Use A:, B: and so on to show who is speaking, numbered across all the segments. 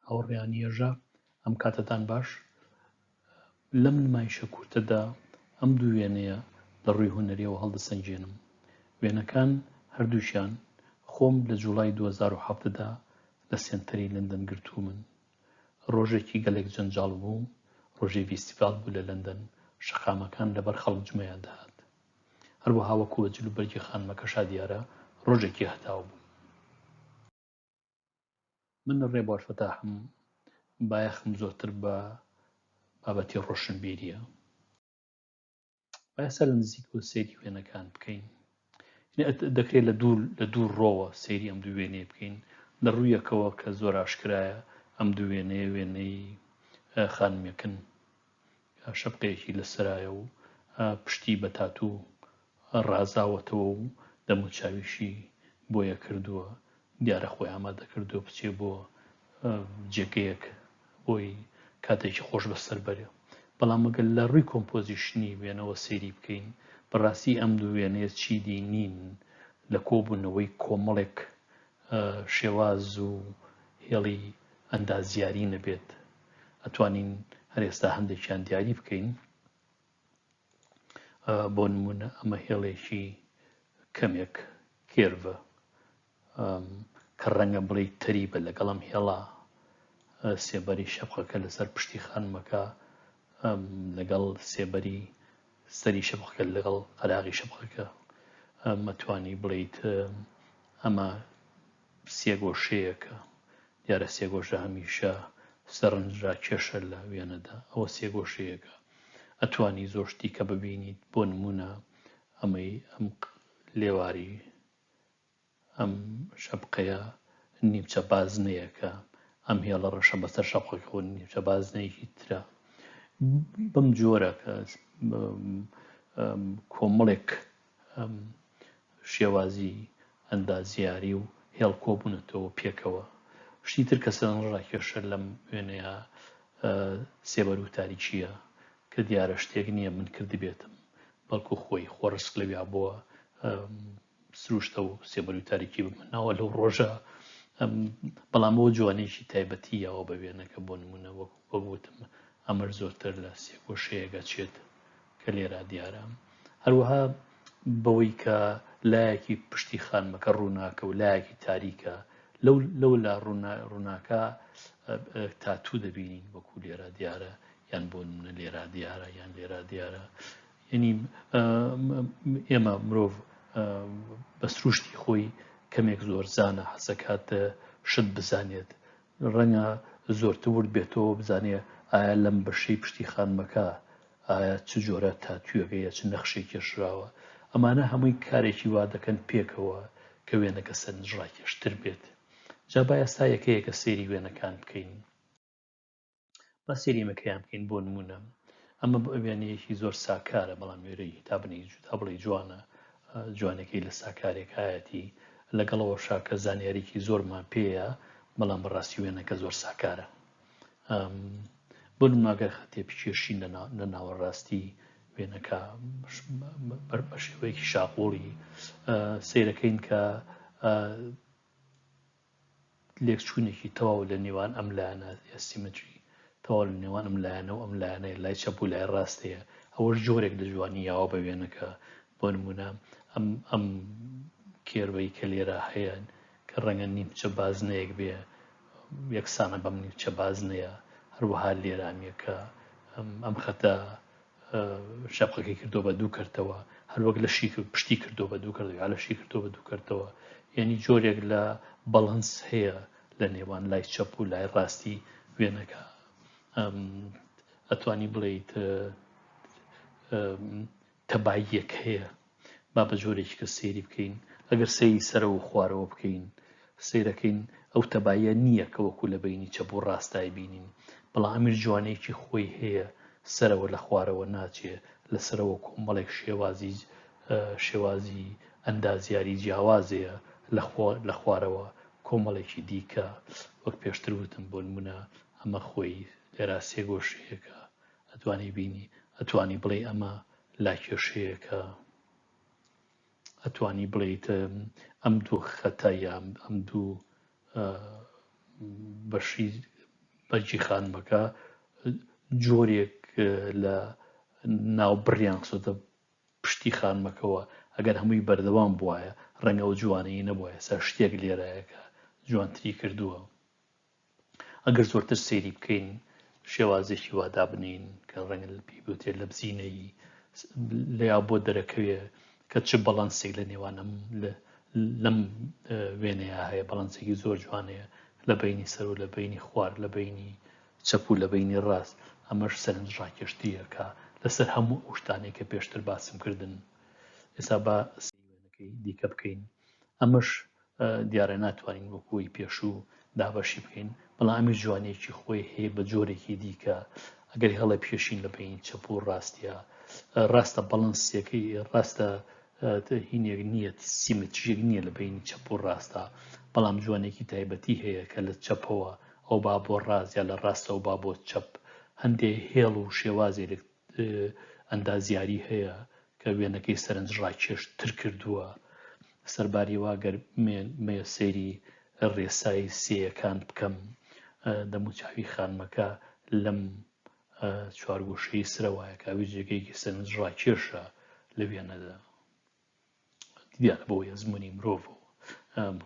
A: هاوڕێیان ێژە ئەم کاتتان باش. لەم نمایشە کورتەدا ئەم دوو وێنەیە لە ڕووی هونەریەوە هەڵدەسەنجێنم. وێنەکان هەردووشیان خۆم لە جوڵای 2007دا لە سێنتەری لەندەن گرتوومن. ڕۆژێکی گەلێک جەنجاڵ بوو، ڕۆژەی فیستیڤال بوو لە لەندەن، شەقامەکان لەبەر خەڵک جمەیان دەهات. هەروەها وەکو بە جلوبەرگی خانمەکەشا دیارە ڕۆژێکی هەتاو بوو. من ڕێبوار فەتاحم، بایەخم زۆرتر بە بابەتی ڕۆشنبیریە. بایەسا لە نزیکەوە سەیری وێنەکان بکەین. دەکرێت لە دوو ڕۆوە سەیری ئەم دوو وێنەیە بکەین. لە ڕوویەکەوە کە زۆر ئاشکرایە ئەم دوو وێنەیە وێنەی خانمێکن، شەپقەیەکی لەسەرایە و پشتی بە تاتوو ڕازاوەتەوە و دەموچاویشی بۆیە کردووە، دیارە خۆی ئامادە کردووە بچێ بۆ جێگەیەک بۆی کاتێکی خۆش بەسەر بەرێ. بەڵام ئەگەر لە ڕووی کۆمپۆزیشنی وێنەوە سەیری بکەین، بەڕاستی ئەم دوو وێنەیە چیدی نین لە کۆبوونەوەی کۆمەڵێک شێواز و هێڵی ئەندازیاری نەبێت. ئەتوانین هەر ئێستا هەندێکیان دیاری بکەین. بۆ نمونە ئەمە هێڵێکی کەمێک کێرڤە کە ڕەنگە بڵێ تەری بە لەگەڵم هێڵا سێبەری شەپقەکە لەسەر پشتی خانمەکە لەگەڵ سێبەری سەری شەپقەکە لەگەڵ قەراغی شەپقەکە مەتوانی بڵێیت ئەمە سێگۆشەیەکە. دیارە سێگۆشە هەمیشە سەرنجڕا کێشە لە وێنەدا، ئەوە سێگۆشەیەکە. ئەتوانی زۆر شتی کە ببینیت، بۆ نمونە ئەمەی ئەم لێواری ئەم شەپقەیە نیمچە بازنەیەکە، ئەم هێڵە ڕەشە بەسەر شەپقەکە نیمچە بازنەیەکی ترە. بەم جۆرە کە کۆمەڵێک شێوازی ئەندازیاری و هێڵ کۆبوونەتەوە پێکەوە. شتی تر کە سەرنجڕا کێشە لەم وێنەیە سێبەر و تاریکیە کە دیارە شتێک نییە من کردی بێتم، بەڵکو خۆی خۆڕسک لەویا بووە سروشتە و سێبەر و تاریکی بمناوە لەو ڕۆژە. بەڵام بۆ جوانێکی تایبەتیەوە بە وێنەکە، بۆ نمونە وەگوتم ئەمەر زۆرتر لە سێگۆشەیەکە چێت کە لێرە دیارە. هەروەها بەوەی کە لایەکی پشتی خانمەکە ڕووناکە و لایەکی تاریکە، لەو لا ڕووناکە تاتوو دەبینین وەکو لێرە دیارە، یان بۆ نمونە لێرە دیارە یان لێرە دیارە. یعنی ئێمە مرۆڤ بە سروشتی خۆی کەمێک زۆر زانە حەزەکات شت بزانێت. ڕەنگە زۆرتر ورد بێتەوە بزانێ ئایا لەم بەشەی پشتی خانمەکە ئایا چ جۆرە تاتوویەکەیە، چ نەخشەی کێشراوە. ئەمانە هەمووی کارێکی وا دەکەن پێکەوە کە وێنەکە سەرنجڕا کێشتر بێت. جا با ئێستا یەکەیەکە سەیری وێنەکان بکەین. با سەیری ئەمەکەیان بکەین. بۆ نمونە ئەمە وێنەیەکی زۆر ساکارە، بەڵام وێرەی تا بڵێ جوانە، جوانەکەی لە ساکارێکایەتی لەگەڵەوە شاکە زانیاریکی زۆرمان پێیە، بەڵام بەڕاستی وێنەکە زۆر ساکارە. بۆ نمونەگەر خەتێپکێشین لە ناوەڕاستی وێنەکە بە شێوەیەکی شاقۆڵی سیرەکەین کە لێکچوونێکی تەواو لە نێوان ئەم لایەنە ئەسیمەتری تەواو لە نێوان ئەم لایەنە و ئەم لایەنەیە، لای چەپ و لای ڕاستەیە. ئەوەش جۆرێک لە جوانی یاوە بە وێنەکە. بۆ نمونە ئەم کێربەی کە لێرە هەیە کە ڕەنگە نیمچە بازنەیەک بێ، یەکسانە بەم نیمچە بازنەیە. هەروەها لێرانیە کە ئەم خەتە شەپقەکەی کردۆ بە دوو کەرتەوە، هەروەک لە پشتی کردۆ بە دوو کەرتەوە، یا لە شی کردۆ بە دوو کەرتەوە. یعنی جۆرێک لە بەڵەنس هەیە لە نێوان لای چەپ و لای ڕاستی وێنەکە. ئەتوانی بڵێیت تەباییەک هەیە. با بە جۆرێکی کە سەیری بکەین. ئەگەر سەیری سەرەوە و خوارەوە بکەین، سەیرەکەین ئەو تەباییە نییە کە وەکو لە بینی چەپ و ڕاستای بینین، بەڵام ئەمیر جوانەیەکی خۆی هەیە، سەرەوە لە خوارەوە ناچێ، لەسەرەوە کۆمەڵێک شێوازی ئەندازیاری جیاوازەیە، لە خوارەوە کۆمەڵێکی دیکە. وەک پێشتر وتم، بۆ نمونە ئەمە خۆی لێرە سێگۆشەیەکە، ئەتوانی بینی، ئەتوانی بڵێ ئەمە لاکێشەیەکە، ئەتوانی بڵێیت ئەم دوو خەتە یا ئەم دوو بەشی بەرجی خانمەکە جۆرێک لە ناو بڕیان خسۆتە پشتی خانمەکەەوە ئەگەر هەمووی بەردەوام بواە ڕەنگە و جوانەی نەبووە سا شتێک لێرەیەکە جوانتری کردووە. ئەگەر زۆرتر سەیری بکەین شێوازێکی وادا بنین کە ڕەنگە پێی بوتێ لە بزینەی لەیا بۆ دەرەکەوێ کە چ بەڵانسێک لە نێوانم لەم وێنەیە هەیە بەڵانسێکی زۆر جوانەیە لە بینی سەر و لە بینی خوار لە بینی چەپ و لە بینی ڕاست ئەمەش سەرنج ڕاکێشتیە کە لەسەر هەموو ئەو شتانێک کە پێشتر باسم کردن ئێستا بە وێنەکەی دیکە بکەین ئەمەش دیارە ناتوانین وەکوی پێشوو دابەشی بکەین بەڵام ئەمی جوانێکی خۆی هەیە بە جۆرێکی دیکە ئەگەر هەڵە پێشین لە بین چەپ و ڕاستیە ڕاستە بەڵەنسیەکەی ڕاستە هینێک نییە سیمتریەک نییە لە بینی چەپ و ڕاستە بەڵام جوانێکی تایبەتی هەیە کە لە چەپەوە ئەو با بۆ ڕاست یا لە ڕاستە و با بۆ چەپ هەندێک هێڵ و شێوازێک ئەندازیاری هەیە کە وێنەکەی سەرنج ڕاکێشتر کردووە سەرباری واگەر مێ سەیری ڕێسایی سێیەکان بکەم دەموچاوی خانمەکە لەم چوارگۆشەی سرەوایە کاوی جێگەیەکی سەرنج ڕاکێشە لە وێنەدا دیارە بۆ ئەزمموی مرۆڤ و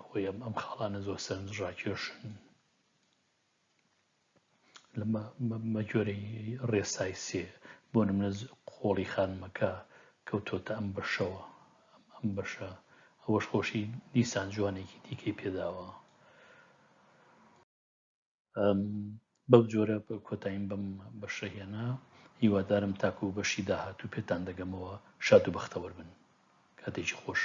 A: خۆی ئەم خاڵانە زۆر سەرنج ڕاکێشن لە مەجۆرەی ڕێسای سێ بۆ نمونە خۆڵی خانمەکە کەوتۆتە ئەم بەشەوە ئەم بەشە ئەوەش خۆشی دیسان جوانێکی دیکەی پێداوە بەو جۆرە کۆتاییم بەم بەشەهێنا هیوادارم تاکو و بەشی داهاتوو پێتان دەگەمەوە شاد و بەختەوەر بن کاتێکی خۆش